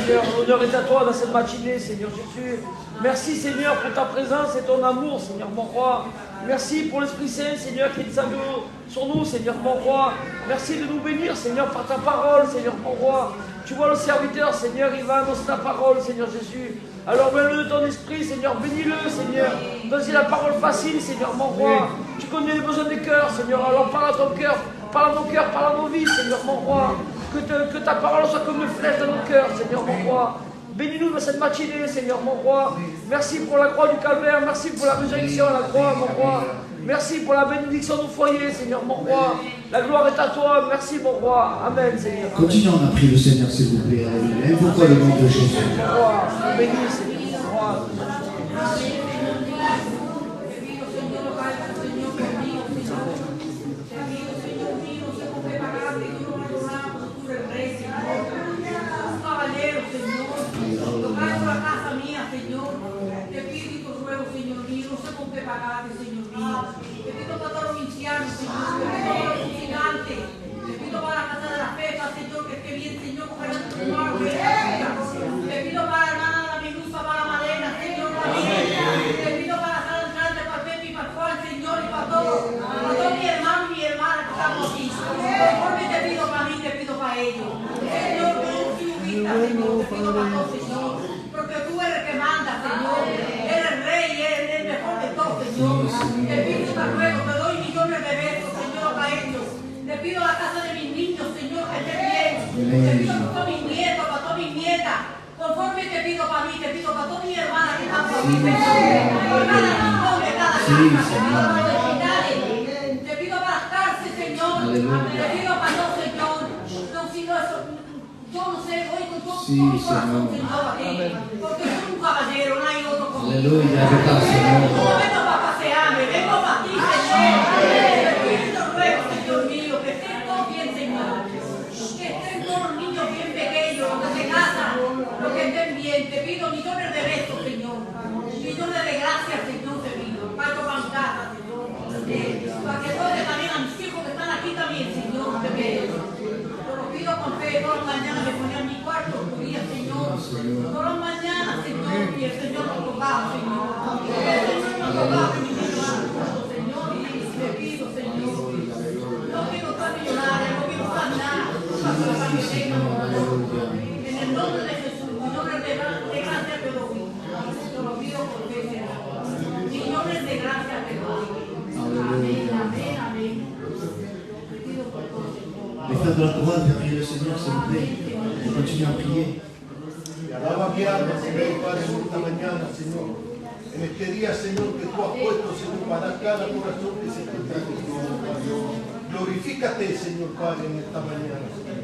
Seigneur. L'honneur est à toi dans cette matinée, Seigneur Jésus. Merci, Seigneur, pour ta présence et ton amour, Seigneur mon roi. Merci pour l'Esprit Saint, Seigneur, qui est sur nous, Seigneur mon roi. Merci de nous bénir, Seigneur, par ta parole, Seigneur mon roi. Tu vois le serviteur, Seigneur, il va annoncer ta parole, Seigneur Jésus. Alors mets-le de ton esprit, Seigneur, bénis-le, Seigneur. Donne-lui la parole facile, Seigneur mon roi. Tu connais les besoins des cœurs, Seigneur. Alors parle à ton cœur, parle à nos cœurs, parle à nos vies, Seigneur mon roi. Que ta parole soit comme une flèche dans nos cœurs, Seigneur mon roi. Bénis-nous dans cette matinée, Seigneur mon roi. Merci pour la croix du calvaire, merci pour la résurrection à la croix, mon roi. Merci pour la bénédiction du foyer, Seigneur mon roi. La gloire est à toi, merci mon roi. Amen, Seigneur. Continuons à prier le Seigneur, s'il vous plaît. Alléluia. Pourquoi le nom de Jésus? Mon roi, bénis, Seigneur mon roi. Pagate, Señor mío. Te pido para todos los ancianos, Señor, te pido para los gigantes, te pido para la casa de la fe, Señor, que esté bien, Señor, con el tu te pido para la hermana de la Menusa, para la Malena, Señor, te pido para la sala entrante, para Pepe y para Juan, Señor, y para todos mis hermanos y mi hermana que estamos aquí. Conforme te pido para mí, te pido para ellos. Señor, Señor, te pido para todos, Señor, porque tú eres el que manda, Señor, eres el rey, eres el mejor de todos, Señor. Te pido te ruego, te doy millones de besos, Señor, para ellos. Te pido la casa de mis niños, Señor, que esté bien. Te pido para todos mis nietos, para todas mis nietas. Conforme te pido para mí, te pido para todas mis hermanas que están por aquí, por cada rincón de cada casa, Señor, para los hospitales. Te pido para las cárceles, Señor. Te pido para todo, Señor. No, si no, eso, yo no sé, hoy con todo mi corazón, Señor, aquí. Porque soy un caballero, no hay otro como tú. Aleluya, Señor. No vengo para pasearme, vengo para ti, Señor. Te ruego, Señor mío, que estén todos bien, Señor. Que estén todos los niños bien pequeños, los que se casan, los que estén bien. Te pido millones de besos, Señor. Millones de gracias, Señor, te pido. Para tomar mi casa, Señor. Para que todos también a mis hijos que están aquí también, Señor, te pido. Te lo pido con fe. Todas las mañanas me ponía en mi cuarto, podía, Señor. Todas las mañanas, Señor, y el Señor nos tocaba, Señor. El Señor nos tocaba, mi Señor, y te pido, Señor. No quiero estar millonaria, no quiero estar nada. Para que tenga, en el nombre de Jesús, millones de gracias te doy. Te lo pido por fe, Señor. Millones de gracias te doy. Amén, amén, amén. Te pido por todo, Señor. Les frères de la croix, de prier le Seigneur, s'il vous plaît. On continue à prier. Alaba mi alma, Señor, Padre, en esta mañana, Señor. En este día, Señor, que tú has puesto, Señor, para cada corazón que se encuentra aquí, Señor. Glorifícate, Señor, Padre, en esta mañana, Señor.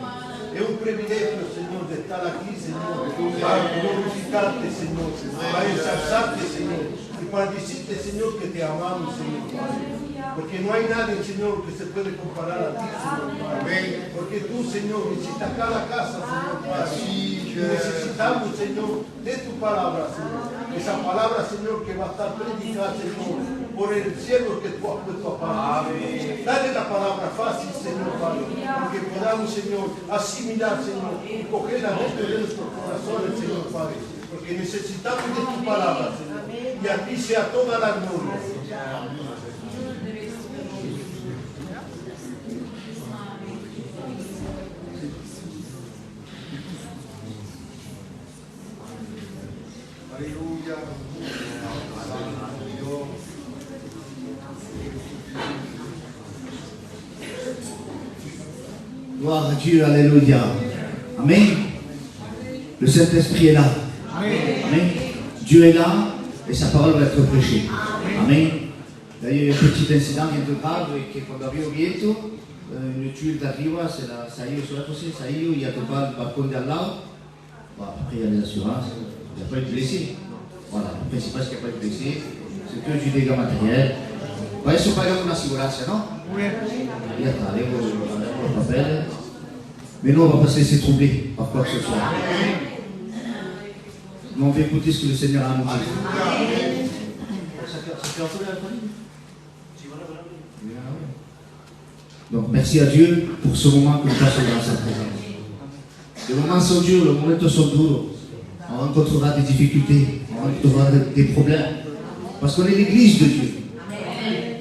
Es un privilegio, Señor, de estar aquí, Señor, para glorificarte, Señor, para ensalzarte, Señor, y para decirte, Señor, que te amamos, Señor, Padre. Porque no hay nadie, Señor, que se puede comparar a ti, Señor, Padre. Porque tú, Señor, visitas cada casa, Señor, Padre. Y necesitamos, Señor, de tu palabra, Señor. Esa palabra, Señor, que va a estar predicada, Señor, por el cielo que tú has puesto a Padre. Dale la palabra fácil, Señor, Padre, porque podamos, Señor, asimilar, Señor, y cogerla dentro de nuestros corazones, Señor, Padre. Porque necesitamos de tu palabra, Señor. Y a ti sea toda la gloria. Aleluya. Gloire à Dieu, alléluia. Amen. Le Saint-Esprit est là. Amen. Dieu est là et sa parole va être prêchée. Amen. D'ailleurs, un petit incident niente grave che quando avevo visto une tuile d'arriva, ça y est, sur la fossée, ça y est, il y a pas le balcon de là. Bon, après, il y a les assurances, il n'y a pas eu de blessé. Voilà, le principal, c'est qu'il n'y a pas eu de blessé. C'est que du dégât matériel. Adesso paghiamo un'assicurazione, no? Il y a le papel. Mais nous, on ne va pas se laisser troubler par quoi que ce soit. Nous, on va écouter ce que le Seigneur a annoncé. Donc, merci à Dieu pour ce moment que nous passons dans sa présence. Les moments sont durs, les moments sont durs. On rencontrera des difficultés, on rencontrera des problèmes. Parce qu'on est l'église de Dieu.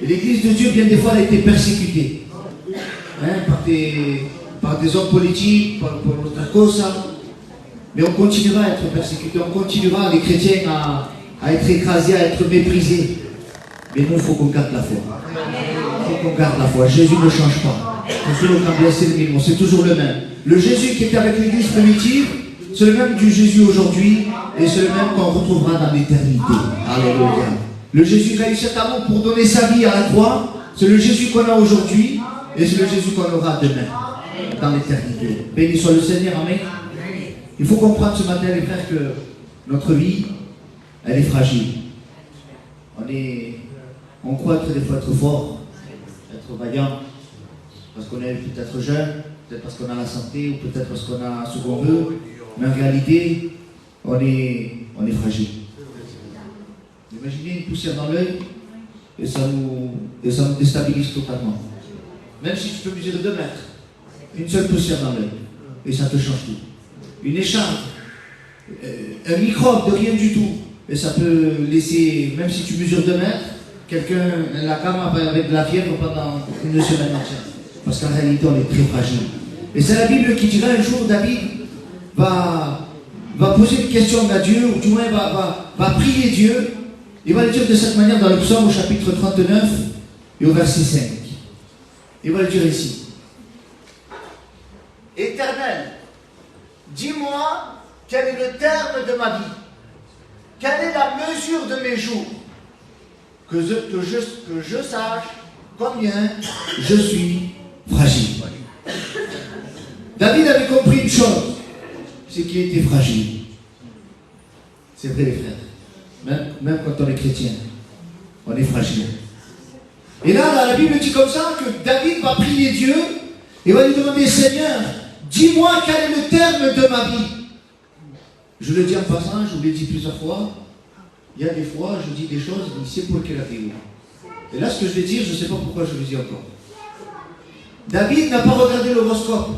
Et l'église de Dieu, bien des fois, elle a été persécutée. Par des hommes politiques, par autre chose. Mais on continuera à être persécuté, on continuera, les chrétiens, à être écrasés, à être méprisés. Mais nous, il faut qu'on garde la foi. Il faut qu'on garde la foi. Jésus ne change pas. C'est toujours le même. Le Jésus qui était avec l'église primitive, c'est le même du Jésus aujourd'hui, et c'est le même qu'on retrouvera dans l'éternité. Alléluia. Le Jésus qui a eu cet amour pour donner sa vie à la croix, c'est le Jésus qu'on a aujourd'hui, et c'est le Jésus qu'on aura demain, dans l'éternité. Béni soit le Seigneur, amen. Il faut comprendre ce matin, les frères, que notre vie, elle est fragile. On croit des fois être fort, être vaillant, parce qu'on est peut-être jeune, peut-être parce qu'on a la santé, ou peut-être parce qu'on a ce qu'on veut, mais en réalité, on est fragile. Imaginez une poussière dans l'œil, et ça nous déstabilise totalement. Même si tu peux mesurer 2 mètres, une seule poussière dans l'œil, et ça te change tout. Une écharpe, un microbe de rien du tout, et ça peut laisser, même si tu mesures 2 mètres, quelqu'un, la gamme avec de la fièvre pendant une semaine entière. Parce qu'en réalité, on est très fragile. Et c'est la Bible qui dira un jour, David va poser une question à Dieu, ou du moins va prier Dieu. Il va le dire de cette manière dans le psaume au chapitre 39 et au verset 5. Il va le dire ici. Éternel, dis-moi quel est le terme de ma vie. Quelle est la mesure de mes jours? Que je sache combien je suis fragile. David avait compris une chose, c'est qu'il était fragile. C'est vrai les frères. Même quand on est chrétien, on est fragile. Et là, la Bible dit comme ça que David va prier Dieu et va lui demander, Seigneur, dis-moi quel est le terme de ma vie. Je le dis en passant, je vous l'ai dit plusieurs fois. Il y a des fois, je dis des choses, mais c'est pour quelle raison. Et là, ce que je vais dire, je ne sais pas pourquoi je le dis encore. David n'a pas regardé l'horoscope.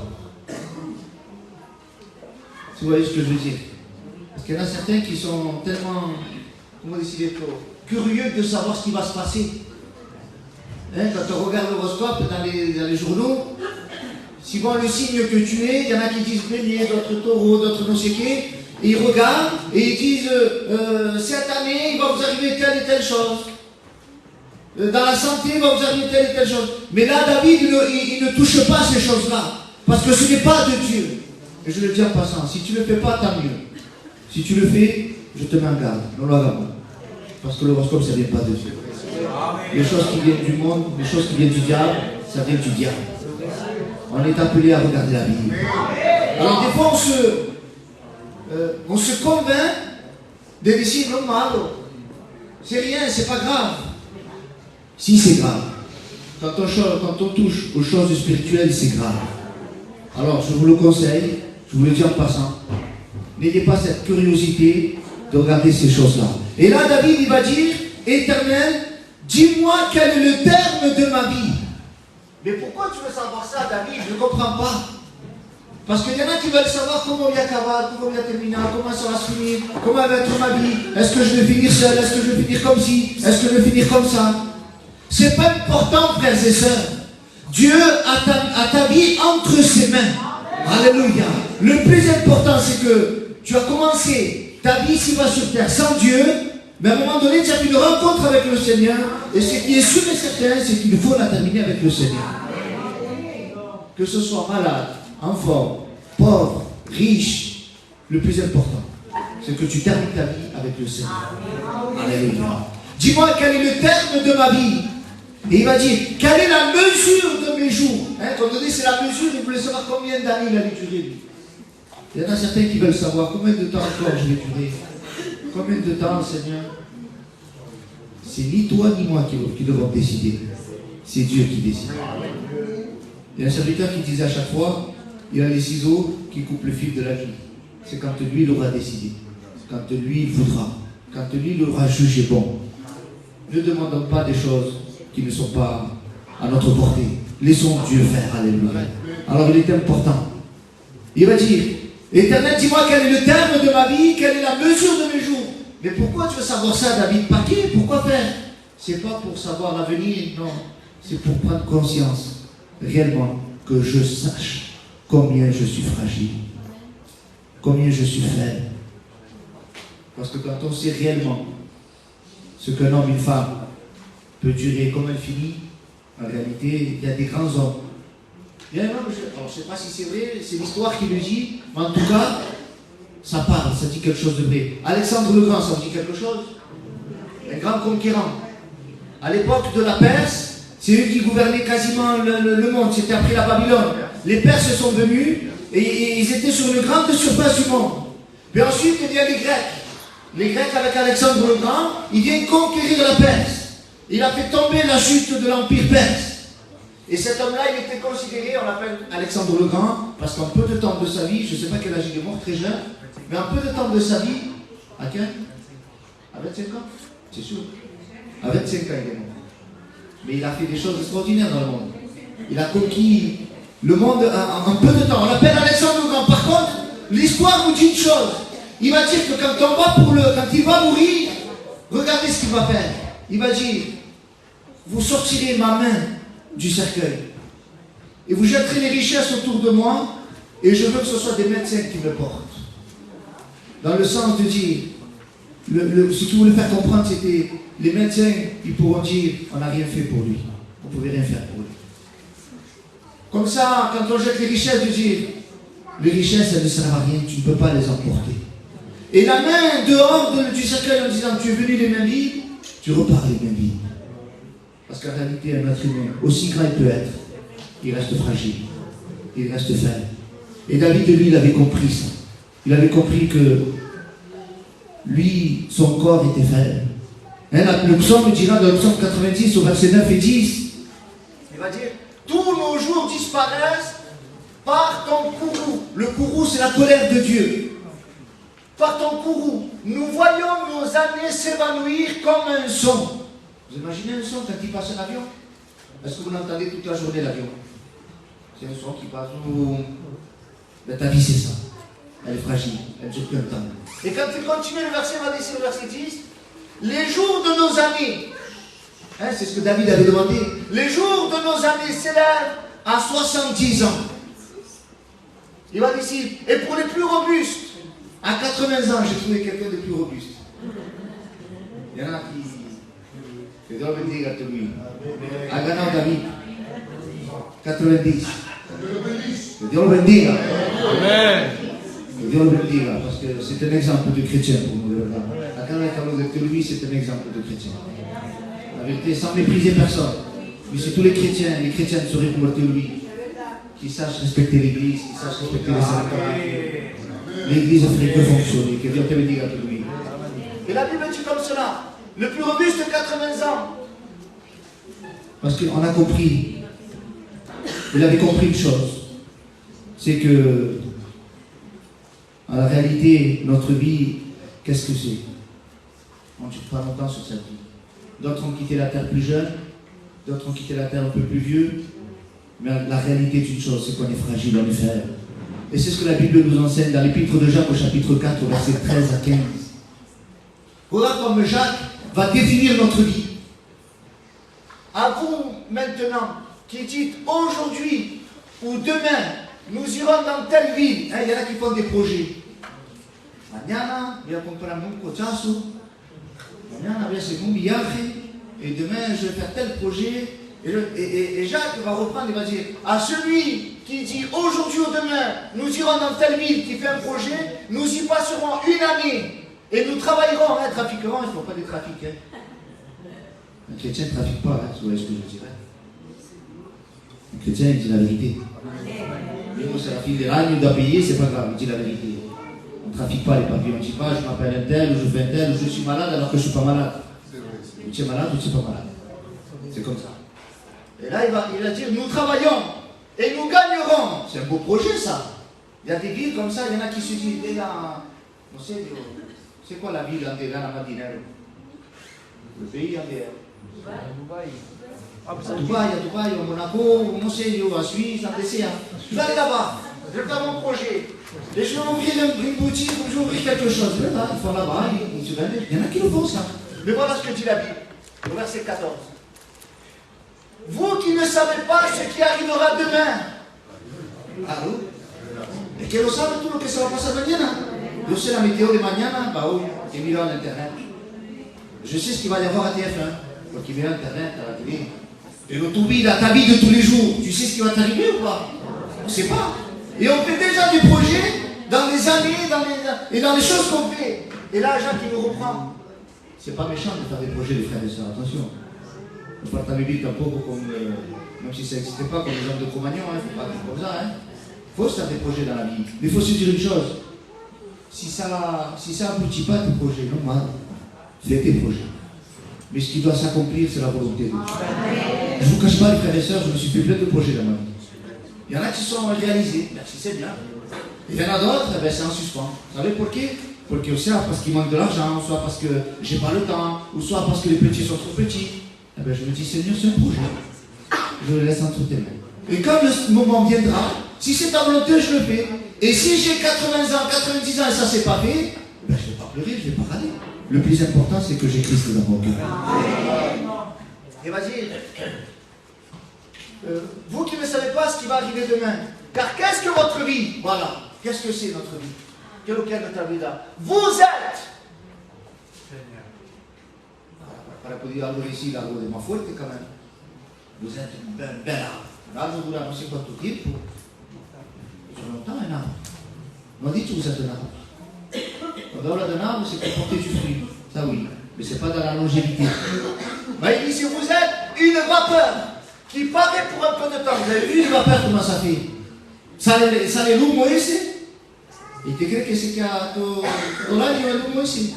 Si vous voyez ce que je veux dire. Parce qu'il y en a certains qui sont tellement, comment décider, curieux de savoir ce qui va se passer. Quand on regarde l'horoscope dans les journaux, suivant le signe que tu es, il y en a qui disent bélier, d'autres taureaux, d'autres non sais qui. Et ils regardent et ils disent cette année il va vous arriver telle et telle chose. Dans la santé il va vous arriver telle et telle chose. Mais là David il ne touche pas ces choses-là. Parce que ce n'est pas de Dieu. Et je le dis en passant, si tu ne le fais pas, tant mieux. Si tu le fais, je te mets en garde. Non, parce que l'horoscope ça ne vient pas de Dieu. Les choses qui viennent du monde, les choses qui viennent du diable, ça vient du diable. On est appelé à regarder la Bible. Alors des fois on se convainc de dire non mal, c'est rien, c'est pas grave. Si c'est grave. Quand on touche aux choses spirituelles, c'est grave. Alors je vous le conseille, je vous le dis en passant, n'ayez pas cette curiosité de regarder ces choses-là. Et là David il va dire, Éternel, dis-moi quel est le terme de ma vie. Mais pourquoi tu veux savoir ça, David? Je ne comprends pas. Parce qu'il y en a qui veulent savoir comment il y a Kaval, comment il y a terminé, comment ça va se finir, comment va être ma vie, est-ce que je vais finir seul, est-ce que je vais finir comme ci, est-ce que je vais finir comme ça. C'est pas important, frères et sœurs. Dieu a ta vie entre ses mains. Alléluia. Le plus important, c'est que tu as commencé ta vie ici-bas sur terre sans Dieu, mais à un moment donné, tu as eu une rencontre avec le Seigneur, et ce qui est sûr et certain, c'est qu'il faut la terminer avec le Seigneur. Que ce soit malade, en forme, pauvre, riche, le plus important, c'est que tu termines ta vie avec le Seigneur. Alléluia. Dis-moi quel est le terme de ma vie. Et il va dire, quelle est la mesure de mes jours. Quand on dit c'est la mesure, il voulait savoir combien d'années il allait durer lui. Il y en a certains qui veulent savoir combien de temps encore je vais durer. Combien de temps, Seigneur? C'est ni toi ni moi qui devons décider. C'est Dieu qui décide. Il y a un serviteur qui disait à chaque fois, il a les ciseaux qui coupent le fil de la vie. C'est quand lui il aura décidé. C'est quand lui il voudra. Quand lui il aura jugé bon. Ne demandons pas des choses qui ne sont pas à notre portée. Laissons Dieu faire. Alléluia. Alors il est important. Il va dire, Éternel, dis-moi quel est le terme de ma vie, quelle est la mesure de mes jours. Mais pourquoi tu veux savoir ça, David? Par qui? Pourquoi faire? C'est pas pour savoir l'avenir, non. C'est pour prendre conscience, réellement, que je sache combien je suis fragile, combien je suis faible. Parce que quand on sait réellement ce qu'un homme, une femme peut durer comme infini, en réalité, il y a des grands hommes. Il y a un homme, alors, je ne sais pas si c'est vrai, c'est l'histoire qui le dit, mais en tout cas, ça parle, ça dit quelque chose de vrai. Alexandre le Grand, ça vous dit quelque chose? Un grand conquérant. À l'époque de la Perse, c'est eux qui gouvernaient quasiment le monde, c'était après la Babylone. Les Perses sont venus et ils étaient sur une grande surface du monde. Puis ensuite, il y a les Grecs. Les Grecs avec Alexandre le Grand, ils viennent conquérir la Perse. Il a fait tomber la chute de l'Empire perse. Et cet homme-là, il était considéré, on l'appelle Alexandre le Grand, parce qu'en peu de temps de sa vie, je ne sais pas quel âge il est mort, très jeune, mais en peu de temps de sa vie, à quel? À 25 ans? C'est sûr. À 25 ans, il est mort. Mais il a fait des choses extraordinaires dans le monde. Il a conquis le monde en peu de temps. On l'appelle Alexandre le Grand. Par contre, l'histoire nous dit une chose. Il va dire que quand il va mourir, regardez ce qu'il va faire. Il va dire, vous sortirez ma main du cercueil et vous jetterez les richesses autour de moi et je veux que ce soit des médecins qui me portent. Dans le sens de dire, ce qu'il voulait faire comprendre, c'était les médecins, ils pourront dire, on n'a rien fait pour lui, on ne pouvait rien faire pour lui. Comme ça, quand on jette les richesses, de dire, les richesses, elles ne servent à rien, tu ne peux pas les emporter. Et la main dehors du cercueil en disant, tu es venu les mains vides, tu repars les mains vides. Parce qu'en réalité, un être humain, aussi grand il peut être, il reste fragile, il reste faible. Et David, lui, il avait compris ça. Il avait compris que lui, son corps était faible. Hein, le psaume dira dans le psaume 90 au verset 9 et 10, il va dire, tous nos jours disparaissent par ton courroux. Le courroux, c'est la colère de Dieu. Par ton courroux, nous voyons nos années s'évanouir comme un son. Vous imaginez un son quand il passe un avion? Est-ce que vous l'entendez toute la journée, l'avion? C'est un son qui passe. Mais ta vie, c'est ça. Elle est fragile, elle dure qu'un temps. Et quand il continue, le verset va laisser le verset 10. Les jours de nos années, hein, c'est ce que David avait demandé, les jours de nos années s'élèvent à 70 ans. Il va dire ici, et pour les plus robustes, à 80 ans, j'ai trouvé quelqu'un de plus robuste. Il y en a qui... Que Dieu le bendiga a lui. A ganado David. 90. Que Dieu le bendiga. Amen. Que Dieu le bendiga, parce que c'est un exemple de chrétien pour nous, de verdad. À Canada, de lui, c'est un exemple de chrétien. La vérité, sans mépriser personne. Mais c'est tous les chrétiens seraient pour lui, qui sachent respecter l'église, qui sachent respecter les saints. L'église ne ferait que fonctionner. Que Dieu te bendiga a lui. Et la Bible dit comme cela. Le plus robuste de 80 ans. Parce qu'on a compris. Il avait compris une chose. C'est que, en la réalité, notre vie, qu'est-ce que c'est? On ne dure pas longtemps sur cette vie. D'autres ont quitté la terre plus jeune, d'autres ont quitté la terre un peu plus vieux. Mais la réalité est une chose, c'est qu'on est fragile, on est faible. Et c'est ce que la Bible nous enseigne dans l'épître de Jacques au chapitre 4, au verset 13 à 15. Voilà comme Jacques va définir notre vie. À vous maintenant qui dites aujourd'hui ou demain, nous irons dans telle ville. Il y en a qui font des projets. Mañana voy a comprar un cochazo. Mañana voy a hacer un viaje. Et demain je vais faire tel projet. Et Jacques va reprendre et va dire à celui qui dit aujourd'hui ou demain, nous irons dans telle ville qui fait un projet, nous y passerons une année. Et nous travaillerons, trafiquerons, il ne faut pas des trafics. Un chrétien ne trafique pas, vous voyez ce que je dirais. Un chrétien, il dit la vérité. Mais moi, c'est la fille des ragnes, il doit payer, c'est pas grave, il dit la vérité. On ne trafique pas les papiers, on ne dit pas je m'appelle un tel, ou je fais un tel, ou je suis malade alors que je ne suis pas malade. Ou tu es malade ou tu n'es pas malade. C'est comme ça. Et là, il va dire nous travaillons et nous gagnerons. C'est un beau projet, ça. Il y a des villes comme ça, il y en a qui se disent on sait, c'est quoi la ville en Ghana, Madinero? Le pays en Ghana. À Dubaï, à Monaco, à Suisse, en Dessia. Vous allez là-bas. Je veux mon projet. Et je veux ouvrir une boutique, je veux ouvrir quelque chose. Là, ils font là-bas, ils se vendent. Il y en a qui le font ça. Mais voilà ce que dit la Bible, au verset 14. Vous qui ne savez pas ce qui arrivera demain. Allô? Et que lo sabe tú lo que se va a pasar mañana? Yo sé la météo de mañana, bah oui, et miro en internet. Je sais ce qu'il va y avoir à TF1, porque miro internet, à la télé. Et ta vie de tous les jours, tu sais ce qui va t'arriver ou pas? On ne sait pas. Et on fait déjà des projets dans les années, et dans les choses qu'on fait. Et là, Jacques, il nous reprend. C'est pas méchant de faire des projets, les frères et sœurs, attention. Il faut pas t'habiller un peu comme, même si ça n'existait pas, comme les hommes de Cro-Magnon, il ne faut pas faire comme ça. Il faut se faire des projets dans la vie. Mais il faut se dire une chose. Si ça aboutit pas tes projets, non, mal, fais tes projets. Mais ce qui doit s'accomplir, c'est la volonté de Dieu. Je ne vous cache pas, les frères et sœurs, je me suis fait plein de projets dans ma vie. Il y en a qui sont réalisés, merci, c'est bien. Et il y en a d'autres, eh ben, c'est en suspens. Vous savez pour qui? Soit parce qu'il manque de l'argent, soit parce que j'ai pas le temps, ou soit parce que les petits sont trop petits. Eh ben, je me dis, Seigneur, c'est un projet. Je le laisse entre tes mains. Et quand le moment viendra, si c'est ta volonté, je le fais. Et si j'ai 80 ans, 90 ans et ça ne s'est pas fait, ben, je ne vais pas pleurer, je ne vais pas râler. Le plus important, c'est que j'ai Christ dans mon cœur. Et vas-y. Vous qui ne savez pas ce qui va arriver demain, car qu'est-ce que votre vie? Voilà. Qu'est-ce que c'est notre vie? Quel est notre vie là? Vous êtes. Para poder algo decir algo de más fuerte quand même. Vous êtes un bel arbre. Un arbre dura no sé cuánto tiempo. Sur longtemps un arbre. On dit que vous êtes un arbre. Quand on parle d'un arbre, c'est pour porter du fruit. Ça oui. Mais c'est pas dans la longévité. Mais il dit si vous êtes une vapeur qui paraît pour un peu de temps. Vous avez vu une vapeur comment ça fait? Sale l'humo ese. Et tu crois que c'est qu'il y a dans l'air, il y a l'humo ese.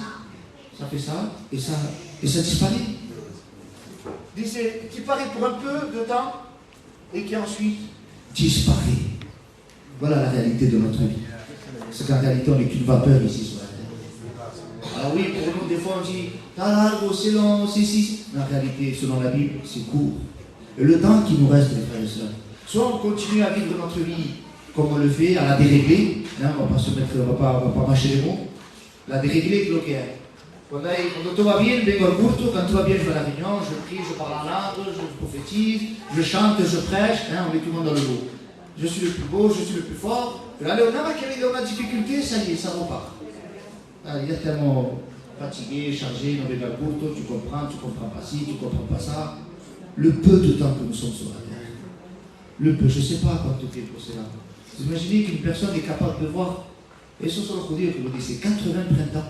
Ça fait ça, et ça disparaît. Qui paraît pour un peu de temps et qui ensuite disparaît. Voilà la réalité de notre vie. C'est qu'en réalité, on n'est qu'une vapeur ici sur la terre. Alors oui, pour nous, des fois, on dit, l'arbre, c'est long, c'est si. Mais en réalité, selon la Bible, c'est court. Et le temps qui nous reste, les frères et sœurs, soit on continue à vivre notre vie comme on le fait, à la dérégler, hein, on ne va pas mâcher les mots, la dérégler est bloquée. Quand tout va bien, vengo al culto, quand tout va bien, je vais à la réunion, je prie, je parle en langue, je prophétise, je chante, je prêche, hein, on met tout le monde dans le lot. Je suis le plus beau, je suis le plus fort. Là, Léonard qui arrive dans la difficulté, ça y est, ça repart. Il est tellement fatigué, chargé, on est dans le culto, tu comprends pas ci, tu comprends pas ça. Le peu de temps que nous sommes sur la terre, le peu, je ne sais pas quanto tempo c'est là. Vous imaginez qu'une personne est capable de voir, et ce sont les que vous dites, c'est 80 printemps.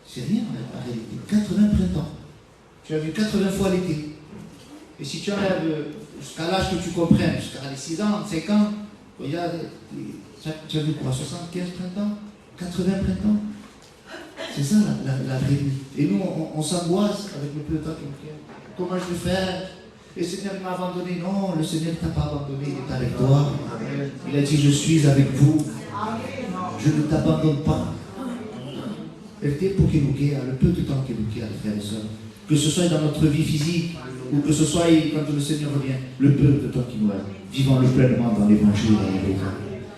C'est rien en réalité, 80 printemps. Tu as vu 80 fois l'été. Et si tu enlèves jusqu'à l'âge que tu comprennes, jusqu'à les 6 ans, 5 ans, regarde, tu as vu quoi, 75 printemps, 80 printemps. C'est ça la vraie vie. Et nous, on s'angoisse avec le peu de temps qu'il nous reste. Comment je vais faire? Le Seigneur m'a abandonné. Non, le Seigneur ne t'a pas abandonné, il est avec toi. Il a dit, je suis avec vous. Je ne t'abandonne pas. Le tempo che nous guère, le peu de temps qui nous guère, les frères et sœurs, que ce soit dans notre vie physique ou que ce soit quand le Seigneur revient, le peu de temps qui nous reste, vivons-le pleinement dans l'évangile.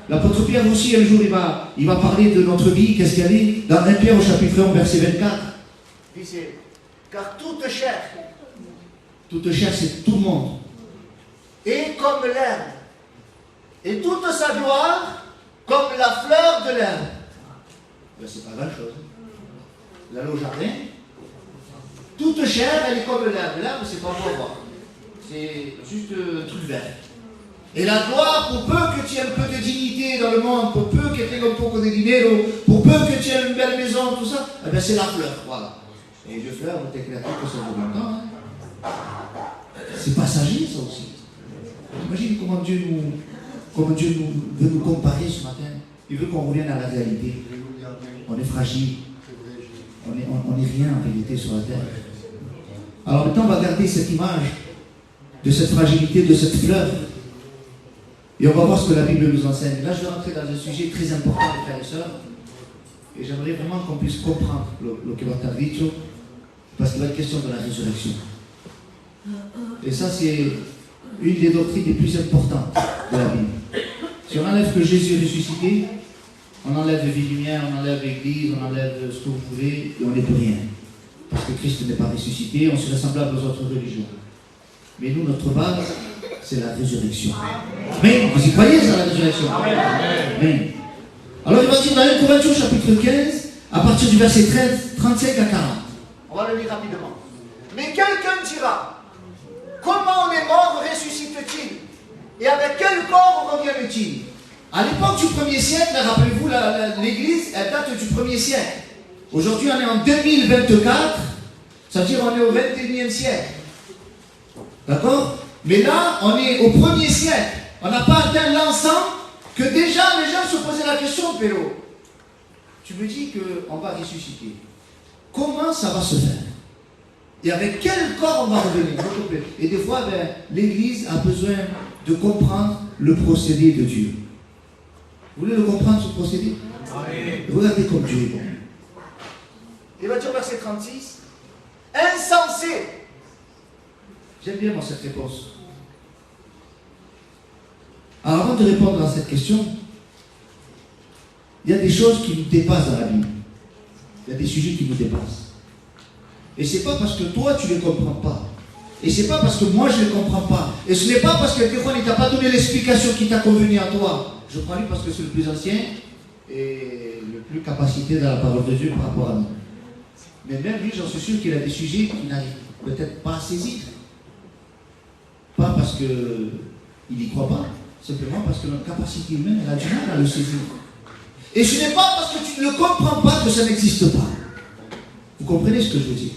L'apôtre Pierre aussi, un jour, il va parler de notre vie. Qu'est-ce qu'il y a dit dans 1 Pierre au chapitre 1, verset 24? Il dit, car toute chair, c'est tout le monde, est comme l'herbe, et toute sa gloire comme la fleur de l'herbe. Ben, c'est pas grand-chose. Vous allez au jardin, toute chair, elle est comme l'herbe. L'herbe, c'est pas beau à voir. C'est juste un truc vert. Et la gloire, pour peu que tu aies un peu de dignité dans le monde, pour peu que tu aies un peu de dinero, pour peu que tu aies une belle maison, tout ça, eh bien c'est la fleur, voilà. Et les fleurs, on t'éclaire que ça vaut longtemps. Hein. C'est passager, ça aussi. Imagine comment Dieu veut nous comparer ce matin. Il veut qu'on revienne à la réalité. On est fragile. On est rien en réalité sur la terre. Alors maintenant, on va garder cette image de cette fragilité, de cette fleur. Et on va voir ce que la Bible nous enseigne. Là, je vais rentrer dans un sujet très important, les frères et sœurs. Et j'aimerais vraiment qu'on puisse comprendre ce que va être dit, parce qu'il va être question de la résurrection. Et ça, c'est une des doctrines les plus importantes de la Bible. Si on enlève que Jésus est ressuscité, on enlève le vie lumière, on enlève l'église, on enlève ce que vous voulez, et on n'est plus rien. Parce que Christ n'est pas ressuscité, on serait semblable aux autres religions. Mais nous, notre base, c'est la résurrection. Amen. Vous y croyez, ça, la résurrection? Amen. Alors il va dire dans 1 Corinthiens chapitre 15, à partir du verset 35 à 40. On va le lire rapidement. Mais quelqu'un dira, comment les morts ressuscitent-ils? Et avec quel corps reviennent-ils? À l'époque du 1er siècle, rappelez-vous, l'église, elle date du 1er siècle. Aujourd'hui, on est en 2024, ça veut dire on est au 21e siècle. D'accord? Mais là, on est au 1er siècle. On n'a pas atteint l'ensemble que déjà les gens se posaient la question, Pélo. Tu me dis qu'on va ressusciter. Comment ça va se faire? Et avec quel corps on va revenir? Et des fois, l'église a besoin de comprendre le procédé de Dieu. Vous voulez le comprendre, ce procédé? Regardez comme Dieu est bon. Il va dire verset 36, insensé. J'aime bien moi cette réponse. Alors avant de répondre à cette question, il y a des choses qui nous dépassent dans la Bible. Il y a des sujets qui nous dépassent. Et ce n'est pas parce que toi tu ne les comprends pas. Et ce n'est pas parce que moi je ne les comprends pas. Et ce n'est pas parce que quelquefois il ne t'a pas donné l'explication qui t'a convenu à toi. Je prends lui parce que c'est le plus ancien et le plus capacité dans la parole de Dieu par rapport à nous. Mais même lui, j'en suis sûr qu'il a des sujets qu'il n'arrive peut-être pas à saisir. Pas parce qu'il n'y croit pas, simplement parce que notre capacité humaine, elle a du mal à le saisir. Et ce n'est pas parce que tu ne le comprends pas que ça n'existe pas. Vous comprenez ce que je veux dire?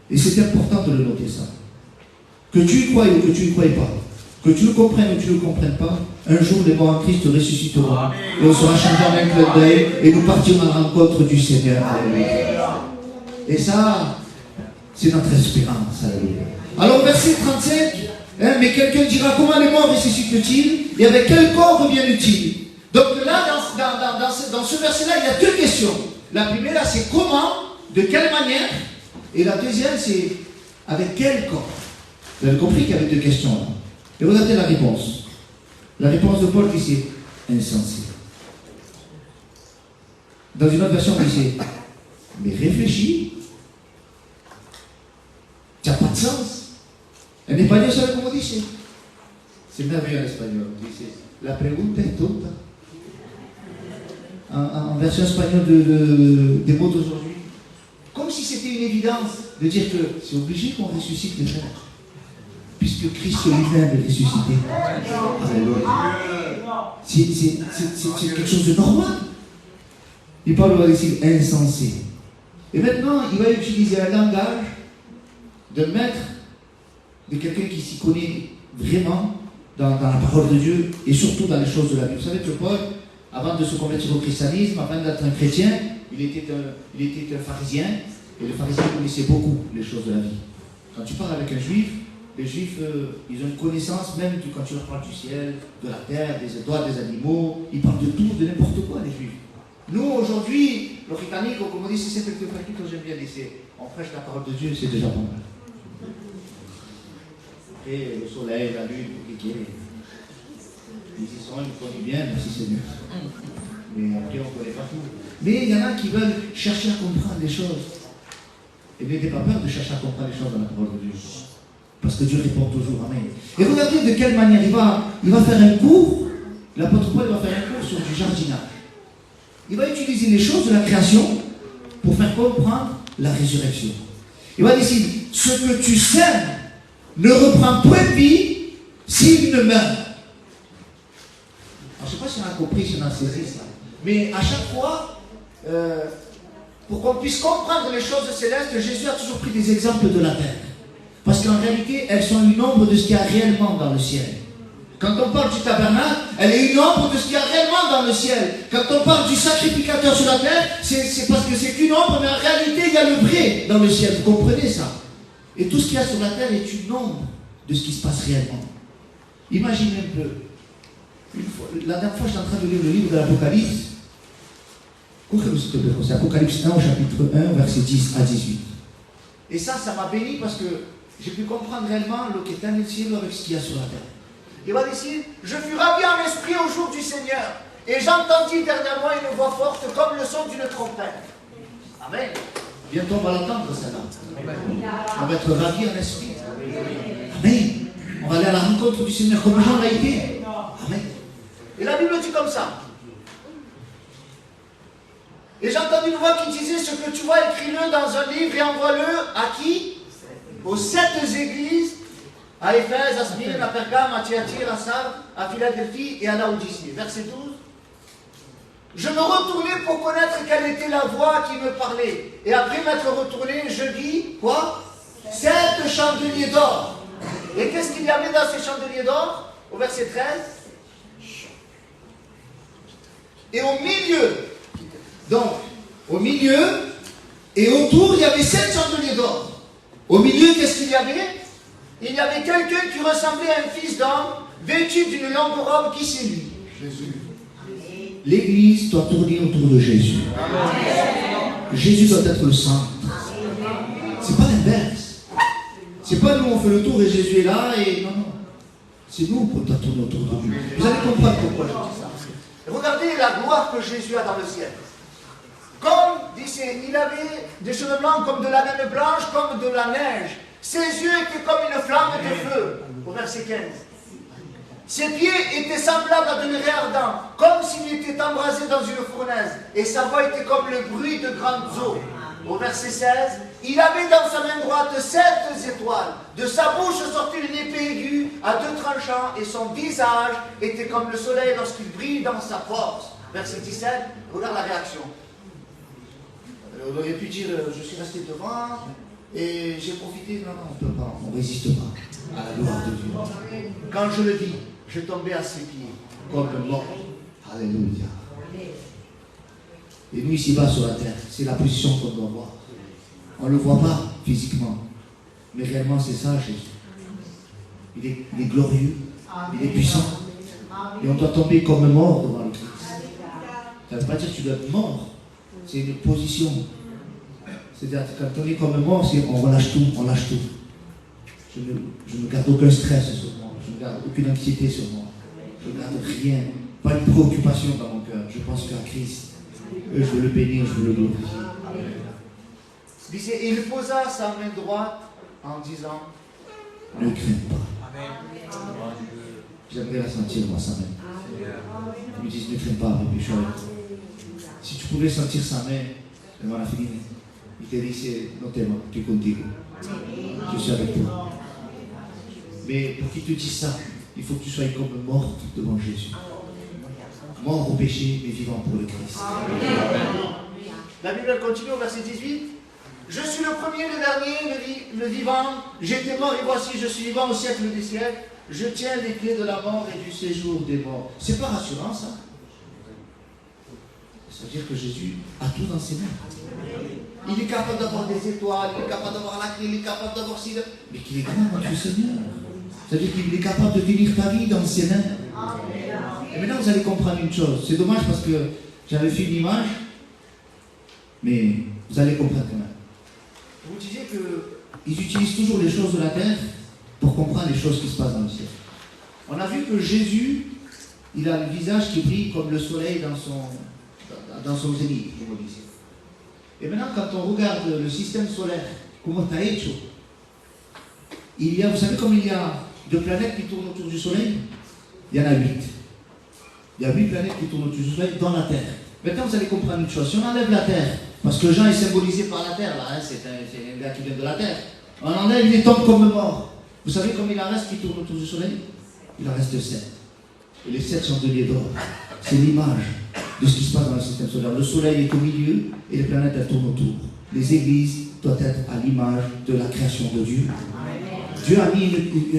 Et c'est important de le noter ça. Que tu y croies ou que tu n'y croies pas, que tu le comprennes ou tu ne le comprennes pas, un jour les morts en Christ ressusciteront. Et on sera changé en un clin d'œil et nous partirons à la rencontre du Seigneur. Alléluia. Et ça, c'est notre espérance. Alléluia. Alors verset 35, mais quelqu'un dira, comment les morts ressuscitent-ils et avec quel corps reviennent-ils? Donc là, dans ce verset-là, il y a deux questions. La première, là, c'est comment, de quelle manière, et la deuxième, c'est avec quel corps. Vous avez compris qu'il y avait deux questions là. Et regardez la réponse. La réponse de Paul qui c'est insensé. Dans une autre version, il dit mais réfléchis. Ça n'a pas de sens. En espagnol, vous savez comment on dit? C'est merveilleux en espagnol. La pregunta es tonta. En version espagnole des mots d'aujourd'hui. Comme si c'était une évidence de dire que c'est obligé qu'on ressuscite les frères. Puisque Christ lui-même est ressuscité. C'est quelque chose de normal. Et Paul va dire insensé. Et maintenant, il va utiliser un langage de maître, de quelqu'un qui s'y connaît vraiment dans la parole de Dieu et surtout dans les choses de la Bible. Vous savez que Paul, avant de se convertir au christianisme, avant d'être un chrétien, il était un pharisien, et le pharisien connaissait beaucoup les choses de la vie. Quand tu parles avec un juif, les juifs, ils ont une connaissance même quand tu leur parles du ciel, de la terre, des étoiles, des animaux, ils parlent de tout, de n'importe quoi, les juifs. Nous, aujourd'hui, les Britanniques, comme on dit, c'est simple que j'aime bien laisser. On prêche la parole de Dieu, c'est déjà pas mal. Et le soleil, la lune, les ils y sont, ils nous connaissent bien, merci Seigneur. Mais après, on ne connaît pas tout. Mais il y en a qui veulent chercher à comprendre les choses. Et n'ayez pas peur de chercher à comprendre les choses dans la parole de Dieu. Parce que Dieu répond toujours, amen. Et regardez de quelle manière il va faire un cours. L'apôtre Paul va faire un cours sur du jardinage. Il va utiliser les choses de la création pour faire comprendre la résurrection. Il va dire, ce que tu sèmes ne reprend point de vie s'il ne meurt. Alors, je ne sais pas si on a compris, si on a saisi ça. Mais à chaque fois, pour qu'on puisse comprendre les choses célestes, Jésus a toujours pris des exemples de la terre. Parce qu'en réalité, elles sont une ombre de ce qu'il y a réellement dans le ciel. Quand on parle du tabernacle, elle est une ombre de ce qu'il y a réellement dans le ciel. Quand on parle du sacrificateur sur la terre, c'est parce que c'est une ombre, mais en réalité, il y a le vrai dans le ciel. Vous comprenez ça? Et tout ce qu'il y a sur la terre est une ombre de ce qui se passe réellement. Imaginez un peu. La dernière fois, j'étais en train de lire le livre de l'Apocalypse. C'est Apocalypse 1 au chapitre 1, verset 10 à 18. Et ça m'a béni parce que j'ai pu comprendre réellement le qu'est dans le ciel avec ce qu'il y a sur la terre. Il va dire, je fus ravi en esprit au jour du Seigneur, et j'entendis derrière moi une voix forte comme le son d'une trompette. Amen. Bientôt on va l'entendre, celle-là. On va être ravis en esprit. Amen. On va aller à la rencontre du Seigneur comme Jean l'a été. Amen. Et la Bible dit comme ça. Et j'ai entendu une voix qui disait, ce que tu vois, écris-le dans un livre et envoie-le à qui? Aux 7 églises, à Éphèse, à Smyrne, à Pergame, à Thyatire, à Sardes, à Philadelphie et à Laodicée. Verset 12. Je me retournai pour connaître quelle était la voix qui me parlait. Et après m'être retourné, je vis, quoi? 7 chandeliers d'or. Et qu'est-ce qu'il y avait dans ces chandeliers d'or? Au verset 13. Et au milieu, Donc, au milieu et autour, il y avait 7 chandeliers d'or. au milieu, qu'est-ce qu'il y avait? Il y avait quelqu'un qui ressemblait à un fils d'homme, vêtu d'une longue robe, qui c'est lui? Jésus. L'église doit tourner autour de Jésus. Jésus doit être le centre. C'est pas l'inverse. C'est pas nous on fait le tour et Jésus est là et non, non. C'est nous qu'on doit tourner autour de lui. Vous allez comprendre pourquoi je dis ça. Regardez la gloire que Jésus a dans le ciel. Comme, il avait des cheveux blancs comme de la laine blanche, comme de la neige. Ses yeux étaient comme une flamme de feu, au verset 15. Ses pieds étaient semblables à de mireilles ardents, comme s'il était embrasé dans une fournaise. Et sa voix était comme le bruit de grandes eaux. Au verset 16, il avait dans sa main droite 7 étoiles. De sa bouche sortait une épée aiguë à 2 tranchants, et son visage était comme le soleil lorsqu'il brille dans sa force. Verset 17, regarde la réaction. On aurait pu dire, je suis resté devant et j'ai profité. Non, non, on ne peut pas, on ne résiste pas à la gloire de Dieu. Quand je le dis, je tombais à ses pieds. Comme mort. Alléluia. Et nous, ici-bas sur la terre, c'est la position qu'on doit voir. On ne le voit pas physiquement, mais réellement, c'est ça, Jésus. Il est glorieux, il est puissant. Et on doit tomber comme mort devant le Christ. Ça ne veut pas dire que tu dois être mort. C'est une position. C'est-à-dire que quand on est comme mort, c'est on relâche tout, on lâche tout. Je ne garde aucun stress sur moi, je ne garde aucune anxiété sur moi. Je ne garde rien, pas une préoccupation dans mon cœur. Je pense qu'à Christ. Je veux le bénir, je veux le glorifier. Il posa sa main droite en disant, ne crains pas. J'aimerais la sentir, moi, sa main. Ils me disent, ne crains pas, mes pécheurs. Si tu pouvais sentir sa main, elle m'a fini. Il te dit, non tellement, tu es contigo. Je suis avec toi. Mais pour qu'il te dise ça, il faut que tu sois comme morte devant Jésus. Mort au péché, mais vivant pour le Christ. La Bible continue au verset 18. Je suis le premier, le dernier, le vivant. J'étais mort et voici, je suis vivant au siècle des siècles. Je tiens les clés de la mort et du séjour des morts. C'est pas rassurant, ça? Ça veut dire que Jésus a tout dans ses mains. Il est capable d'avoir des étoiles, il est capable d'avoir la clé, il est capable d'avoir ci. Mais qu'il est grand, notre Seigneur. Ça veut dire qu'il est capable de tenir ta vie dans ses mains. Et maintenant, vous allez comprendre une chose. C'est dommage parce que j'avais fait une image, mais vous allez comprendre quand même. Vous disiez qu'ils utilisent toujours les choses de la terre pour comprendre les choses qui se passent dans le ciel. On a vu que Jésus, il a le visage qui brille comme le soleil dans son zénith, comme on disait. Et maintenant, quand on regarde le système solaire, comment tu as hecho, vous savez comme il y a 2 planètes qui tournent autour du soleil? Il y en a 8. Il y a 8 planètes qui tournent autour du soleil dans la Terre. Maintenant, vous allez comprendre une chose. Si on enlève la Terre, parce que Jean est symbolisé par la Terre, là, hein, c'est un gars qui vient de la Terre. On enlève, il tombe comme mort. Vous savez combien il en reste qui tournent autour du soleil? Il en reste 7. Et les 7 chandeliers d'or. C'est l'image de ce qui se passe dans le système solaire. Le soleil est au milieu et les planètes elles tournent autour. Les églises doivent être à l'image de la création de Dieu. Dieu a mis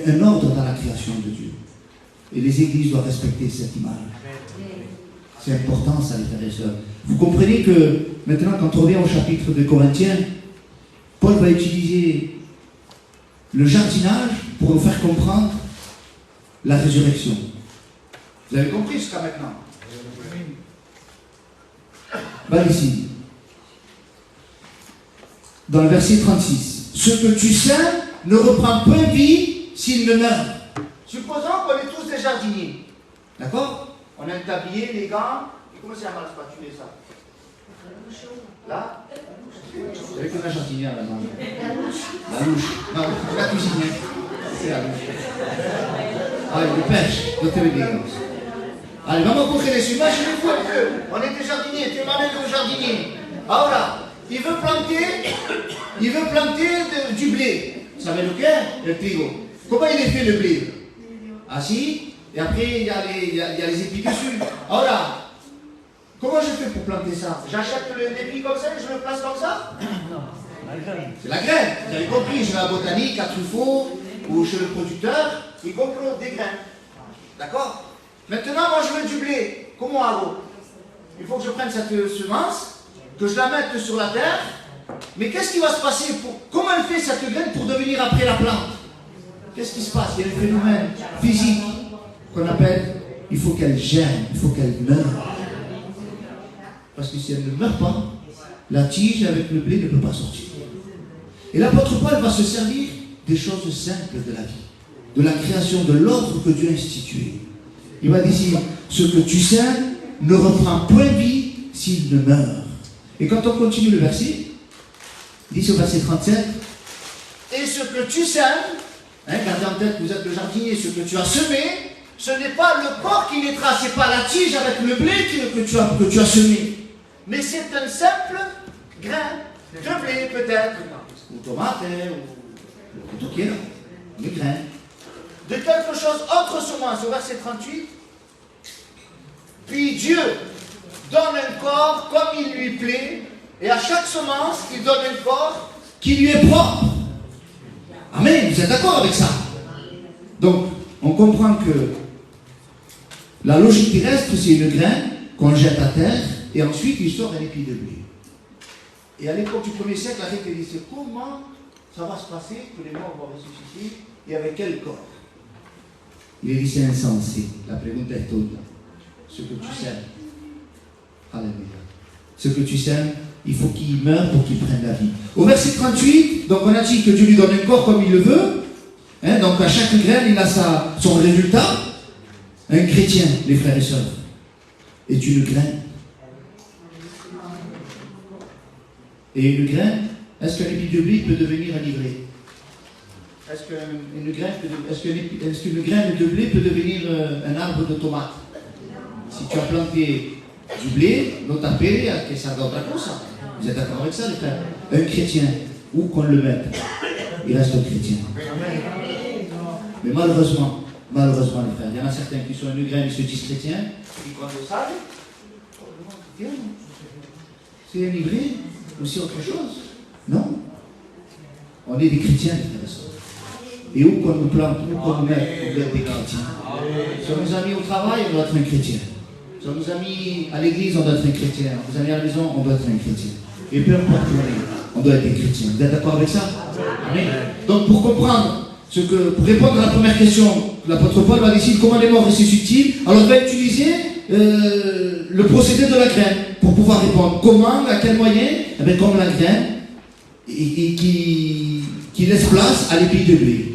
un ordre dans la création de Dieu. Et les églises doivent respecter cette image. C'est important ça, les frères et sœurs. Vous comprenez que maintenant, quand on revient au chapitre de Corinthiens, Paul va utiliser le jardinage pour nous faire comprendre la résurrection. Vous avez compris jusqu'à maintenant? Va ici. Dans le verset 36. Ce que tu sèmes ne reprend point vie s'il ne meurt. supposons qu'on est tous des jardiniers. D'accord? On a un tablier, les gants. Et comment c'est à mal spatuler ça? Là? Vous savez qu'on a un jardinière là-bas. La louche. Non, la cuisinière. C'est la louche. Allez, le pêche. Doit te dire. Allez, vamos a coger eso. Imaginez-vous un peu. On est des jardiniers. Tu m'amènes au jardinier. Alors, il veut planter du blé. Vous savez lequel? Le trigo. Comment il est fait le blé? Assis. Et après, il y a les épis dessus. Alors, comment je fais pour planter ça? J'achète l'épi comme ça et je le place comme ça? Non. C'est la graine. Vous avez compris, je vais à la botanique, à Truffaut, ou chez le producteur, il comprend des graines. D'accord? Maintenant, moi je veux du blé. Comment hago? Il faut que je prenne cette semence, que je la mette sur la terre. Mais qu'est-ce qui va se passer? Comment elle fait cette graine pour devenir après la plante? Qu'est-ce qui se passe? Il y a un phénomène physique qu'on appelle, il faut qu'elle germe, il faut qu'elle meure. Parce que si elle ne meurt pas, la tige avec le blé ne peut pas sortir. Et l'apôtre Paul va se servir des choses simples de la vie, de la création, de l'ordre que Dieu a institué. Il va dire, ce que tu sèmes ne reprend point vie s'il ne meurt. Et quand on continue le verset, il dit au verset 37, et ce que tu sèmes, gardez en tête que vous êtes le jardinier, ce que tu as semé, ce n'est pas le corps qui naîtra, ce n'est pas la tige avec le blé que tu as semé. Mais c'est un simple grain de blé peut-être, ou tomate, ou tout qui est là, une graine. De quelque chose autre semence, au verset 38. Puis Dieu donne un corps comme il lui plaît, et à chaque semence, il donne un corps qui lui est propre. Amen, vous êtes d'accord avec ça? Donc, on comprend que la logique terrestre, c'est une graine qu'on jette à terre, et ensuite il sort un épi de blé. Et à l'époque du 1er siècle, la Bible disait comment ça va se passer que les morts vont ressusciter et avec quel corps? Il dit c'est insensé. La pregunta est toute. Ce que tu sèmes. Alléluia. Ce que tu sèmes, il faut qu'il meure pour qu'il prenne la vie. Au verset 38, donc on a dit que Dieu lui donne un corps comme il le veut. Donc à chaque graine, il a son résultat. Un chrétien, les frères et sœurs, est une graine. Et une graine, est-ce qu'un épi de blé peut devenir un ivraie? Est-ce qu'une graine de blé peut devenir un arbre de tomate? Si tu as planté du blé, non t'appelles à que ça d'autre cosa. Vous êtes d'accord avec ça, les frères? Un chrétien, où qu'on le mette, il reste un chrétien. Mais malheureusement, les frères, il y en a certains qui sont une graine, ils se disent chrétiens, qui quand le savent, c'est un ivraie ou c'est autre chose? Non. On est des chrétiens, les frères et sœurs. Et où qu'on nous plante, où qu'on nous met, on doit être des chrétiens. Sur nos amis au travail, on doit être un chrétien. Sur nos amis à l'église, on doit être un chrétien. Nos amis à la maison, on doit être un chrétien. Et peu importe où on doit être des chrétiens. Vous êtes d'accord avec ça? Amen. Donc pour comprendre, pour répondre à la première question, l'apôtre Paul va décider comment les morts ressuscitent-ils. Alors il va utiliser le procédé de la graine pour pouvoir répondre. Comment, à quel moyen? Eh bien, comme la graine et qui laisse place à l'épi de blé.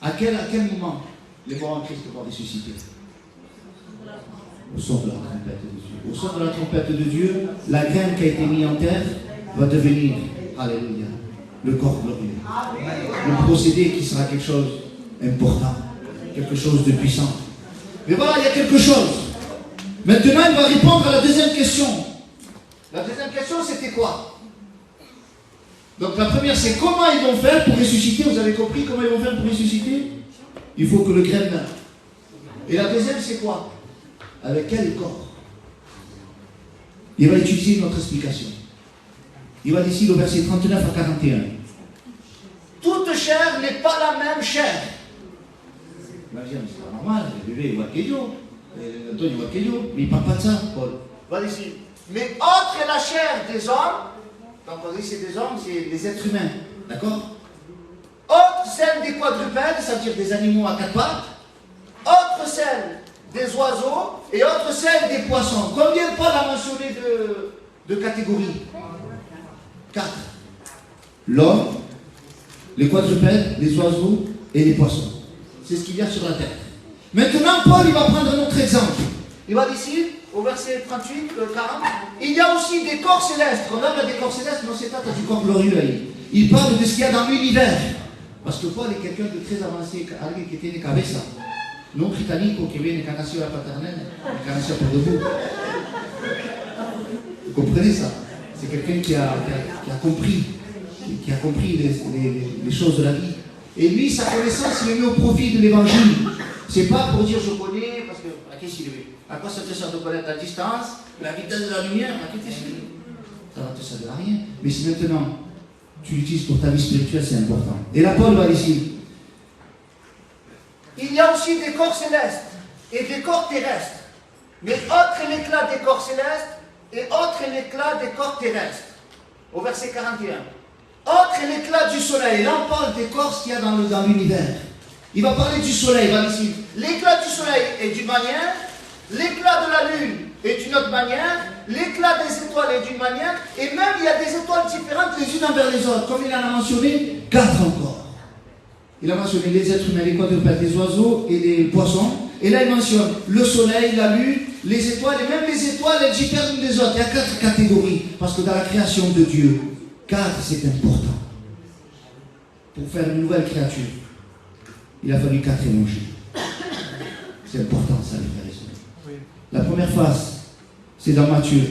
À quel moment les morts en Christ vont ressusciter? Au son de la trompette de Dieu. Au son de la trompette de Dieu, la graine qui a été mise en terre va devenir, alléluia, le corps glorieux. Le procédé qui sera quelque chose d'important, quelque chose de puissant. Mais voilà, il y a quelque chose. Maintenant, il va répondre à la deuxième question. La deuxième question, c'était quoi? Donc la première, c'est comment ils vont faire pour ressusciter. Vous avez compris comment ils vont faire pour ressusciter? Il faut que le grain meure. Et la deuxième, c'est quoi? Avec quel corps? Il va utiliser une autre explication. Il va décider au verset 39 à 41. Toute chair n'est pas la même chair. Il va dire, mais c'est pas normal, le bébé est igual que yo, Antonio est igual que yo, mais il ne parle pas de ça, Paul. Il va dire, mais autre est la chair des hommes. Donc on dit c'est des hommes, c'est des êtres humains, d'accord? Autre celle des quadrupèdes, c'est-à-dire des animaux à quatre pattes. Autre celle des oiseaux et autre celle des poissons. Combien Paul a mentionné de catégories? 4. L'homme, les quadrupèdes, les oiseaux et les poissons. C'est ce qu'il y a sur la terre. Maintenant, Paul, il va prendre un autre exemple. Il va dire ici, au verset 38, 40, il y a aussi des corps célestes. Regarde les corps célestes, non, c'est pas du corps glorieux là. Il parle de ce qu'il y a dans l'univers. Parce que Paul est quelqu'un de très avancé, alguien qui était né cabeza. Non britannico qui vient de nació la paternelle, qui nació pour debout. Vous comprenez ça? C'est quelqu'un qui a compris, qui a compris les choses de la vie. Et lui, sa connaissance, il est mis au profit de l'évangile. C'est pas pour dire je connais, parce que qu'est-ce qu'il est? À quoi ça te sert de connaître la distance, la vitesse de la lumière? À quoi ça ne te sert à rien. Mais si maintenant tu l'utilises pour ta vie spirituelle, c'est important. Et là, Paul va ici. Il y a aussi des corps célestes et des corps terrestres. Mais autre est l'éclat des corps célestes et autre est l'éclat des corps terrestres. Au verset 41. Autre est l'éclat du soleil. Là, on parle des corps qu'il y a dans l'univers. Il va parler du soleil, il va dire ici. L'éclat du soleil est d'une manière, l'éclat de la lune est d'une autre manière, l'éclat des étoiles est d'une manière, et même il y a des étoiles différentes les unes envers les autres. Comme il en a mentionné, 4 encore. Il a mentionné les êtres humains, les quadrupèdes, les oiseaux et les poissons. Et là, il mentionne le soleil, la lune, les étoiles, et même les étoiles, elles diffèrent l'une des autres. Il y a 4 catégories. Parce que dans la création de Dieu, 4, c'est important. Pour faire une nouvelle créature, il a fallu 4 évangiles. C'est important, ça, les frères et sœurs. La première phase, c'est dans Matthieu.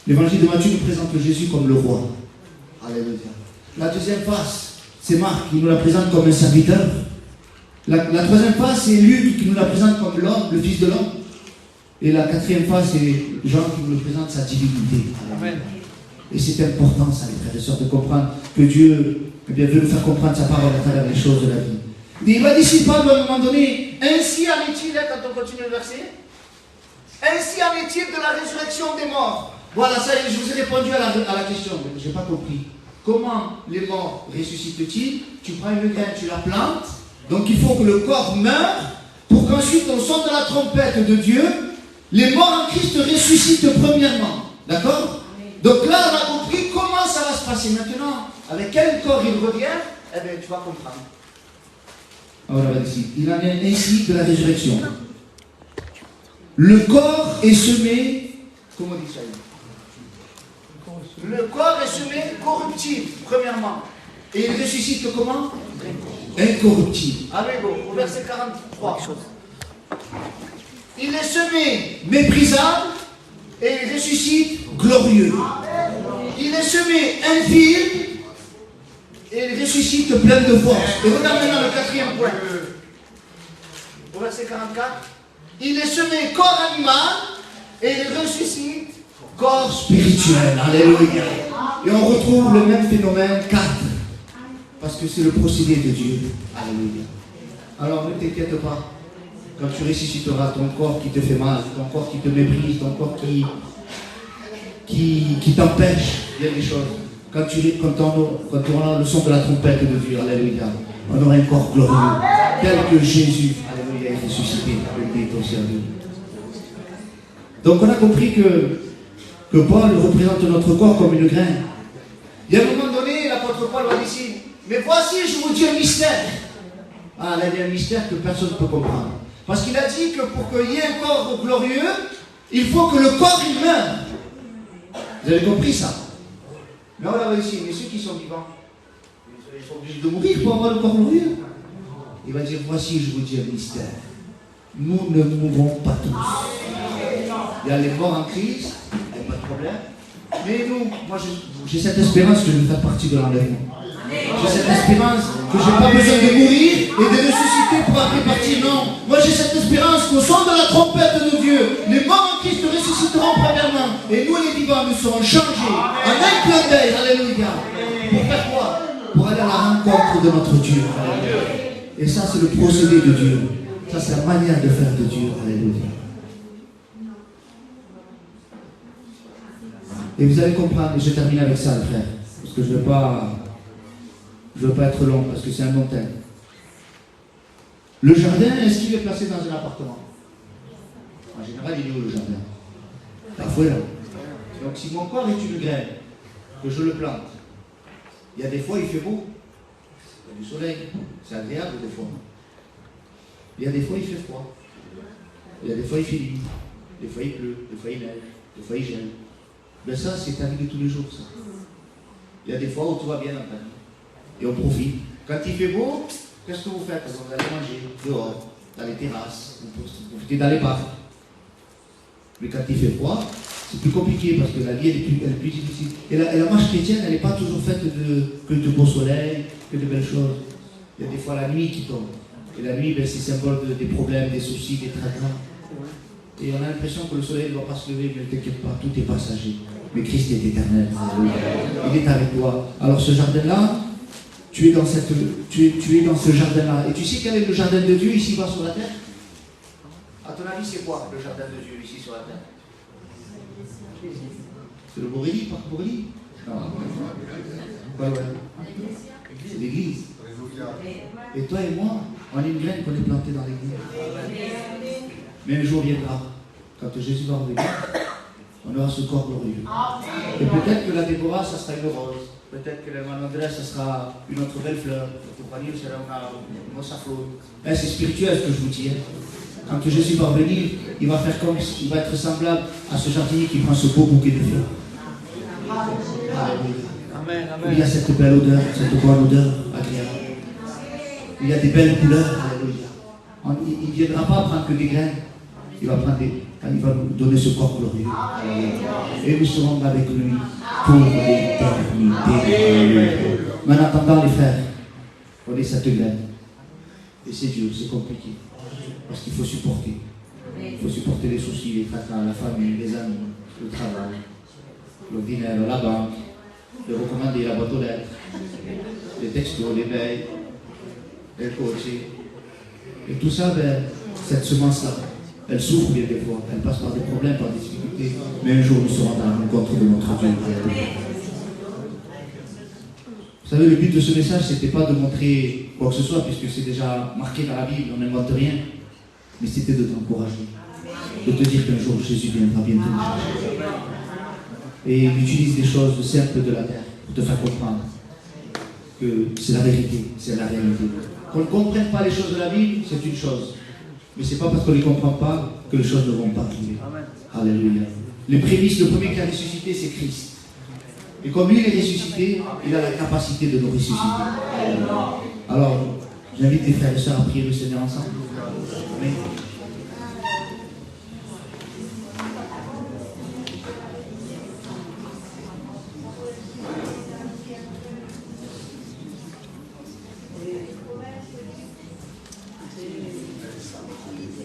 L'évangile de Matthieu nous présente Jésus comme le roi. Alléluia. La deuxième phase, c'est Marc qui nous la présente comme un serviteur. La troisième phase, c'est Luc qui nous la présente comme l'homme, le fils de l'homme. Et la quatrième phase, c'est Jean qui nous présente sa divinité. Amen. Et c'est important, ça, les frères et sœurs, de comprendre que Dieu veut nous faire comprendre sa parole à travers les choses de la vie. Et il va dire ici, Paul, à un moment donné, ainsi en est-il, quand on continue le verset, ainsi en est-il de la résurrection des morts. Voilà, ça y est, je vous ai répondu à la question, mais je n'ai pas compris. Comment les morts ressuscitent-ils? Tu prends une graine, tu la plantes, donc il faut que le corps meure, pour qu'ensuite, au son de la trompette de Dieu, les morts en Christ ressuscitent premièrement. D'accord? Donc là, on a compris comment ça va se passer. Maintenant, avec quel corps il revient, eh bien, tu vas comprendre. Alors, on va ici. Il en est ainsi de la résurrection. Le corps est semé, comment on dit ça? Le corps est semé corruptible, premièrement. Et il ressuscite comment? Incorruptible. Allez, go, au verset 43. Il est semé méprisable et il ressuscite glorieux. Il est semé infime et il ressuscite plein de force. Et regarde maintenant le quatrième point. Au verset 44. Il est semé corps animal et il ressuscite corps spirituel. Alléluia. Et on retrouve le même phénomène 4. Parce que c'est le procédé de Dieu. Alléluia. Alors ne t'inquiète pas. Quand tu ressusciteras ton corps qui te fait mal, ton corps qui te méprise, ton corps qui t'empêche de faire des choses. Quand tu auras le son de la trompette de Dieu, alléluia, on aura un corps glorieux, tel que Jésus, alléluia, est ressuscité, alléluia, ton service. Donc on a compris que Paul représente notre corps comme une graine. Et à un moment donné, l'apôtre Paul va dire ici, mais voici, je vous dis un mystère. Ah, là, il y a un mystère que personne ne peut comprendre. Parce qu'il a dit que pour qu'il y ait un corps glorieux, il faut que le corps il meure. Vous avez compris ça? Mais on va ici, mais ceux qui sont vivants, ils sont obligés de mourir pour avoir le corps glorieux. Il va dire, voici, je vous dis un mystère. Nous ne mourrons pas tous. Il y a les morts en Christ, il n'y a pas de problème. Mais nous, moi j'ai cette espérance que je vais faire partie de l'enlèvement. J'ai cette espérance que je n'ai pas besoin de mourir et de ressusciter pour après partir. Non, moi j'ai cette espérance qu'au son de la trompette de Dieu, les morts en Christ ressusciteront premièrement. Et nous les vivants, nous serons changés en un clin d'œil. Alléluia. Pour faire quoi? Pour aller à la rencontre de notre Dieu. Alléluia. Et ça c'est le procédé de Dieu. Ça c'est la manière de faire de Dieu. Alléluia. Et vous allez comprendre, et je termine avec ça, les frères, parce que je ne veux pas être long, parce que c'est un long thème. Le jardin, est-ce qu'il est placé dans un appartement? En général, il est où le jardin? Parfois là. Donc si mon corps est une graine, que je le plante, il y a des fois il fait beau, il y a du soleil, c'est agréable des fois. Il y a des fois il fait froid. Il y a des fois il fait nuit, des fois il pleut, des fois il neige, des fois il gèle. Mais ça, c'est ta vie de tous les jours, ça. Il y a des fois où tout va bien dans ta vie. Et on profite. Quand il fait beau, qu'est-ce que vous faites? Vous allez manger dehors, dans les terrasses, vous profitez dans les bars. Mais quand il fait froid, c'est plus compliqué parce que la vie elle est plus difficile. Et la marche chrétienne, elle n'est pas toujours faite que de beau soleil, que de belles choses. Il y a des fois la nuit qui tombe. Et la nuit, ben, c'est symbole des problèmes, des soucis, des tracas. Et on a l'impression que le soleil ne va pas se lever, mais ne t'inquiète pas, tout est passager. Mais Christ est éternel. Il est avec toi. Alors ce jardin-là, tu es dans ce jardin-là. Et tu sais quel est le jardin de Dieu ici-bas sur la terre? À ton avis, c'est quoi le jardin de Dieu ici sur la terre? C'est le Borély, pas le Borély? Non. Ouais. C'est l'église. Et toi et moi, on est une graine qu'on est plantée dans l'église. Mais un jour viendra, quand Jésus va revenir, on aura ce corps glorieux. Et peut-être que la Déborah, ça sera une rose. Peut-être que l'Hermano Andrés, ça sera une autre belle fleur. Le compagnon sera une mossa fleur. C'est spirituel ce que je vous dis. Quand Jésus va revenir, il va faire comme, il va être semblable à ce jardinier qui prend ce beau bouquet de fleurs. Amen. Il y a cette belle odeur, cette bonne odeur agréable. Il y a des belles couleurs. Alléluia. Il ne viendra pas prendre que des graines. Il va nous donner ce corps glorieux. Et nous serons avec lui pour l'éternité. Mais en attendant, les frères, on est cette graine. Et c'est dur, c'est compliqué. Parce qu'il faut supporter. Il faut supporter les soucis, les tracas, la famille, les amis, le travail, l'ordinaire, la banque, le recommander, la boîte aux lettres, les textos, les mails, les coaching. Et tout ça, ben, cette semence-là, elle souffre bien des fois, elle passe par des problèmes, par des difficultés, mais un jour nous serons dans la rencontre de notre Dieu. Vous savez, le but de ce message, c'était pas de montrer quoi que ce soit, puisque c'est déjà marqué dans la Bible, on n'invente rien, mais c'était de t'encourager, de te dire qu'un jour Jésus viendra bientôt nous chercher. Et il utilise des choses simples de la terre pour te faire comprendre que c'est la vérité, c'est la réalité. Qu'on ne comprenne pas les choses de la Bible, c'est une chose. Mais ce n'est pas parce qu'on ne les comprend pas que les choses ne vont pas arriver. Alléluia. Les prémices, le premier qui a ressuscité, c'est Christ. Et comme lui, il est ressuscité, il a la capacité de nous ressusciter. Alors, j'invite les frères et sœurs à prier le Seigneur ensemble. Amen.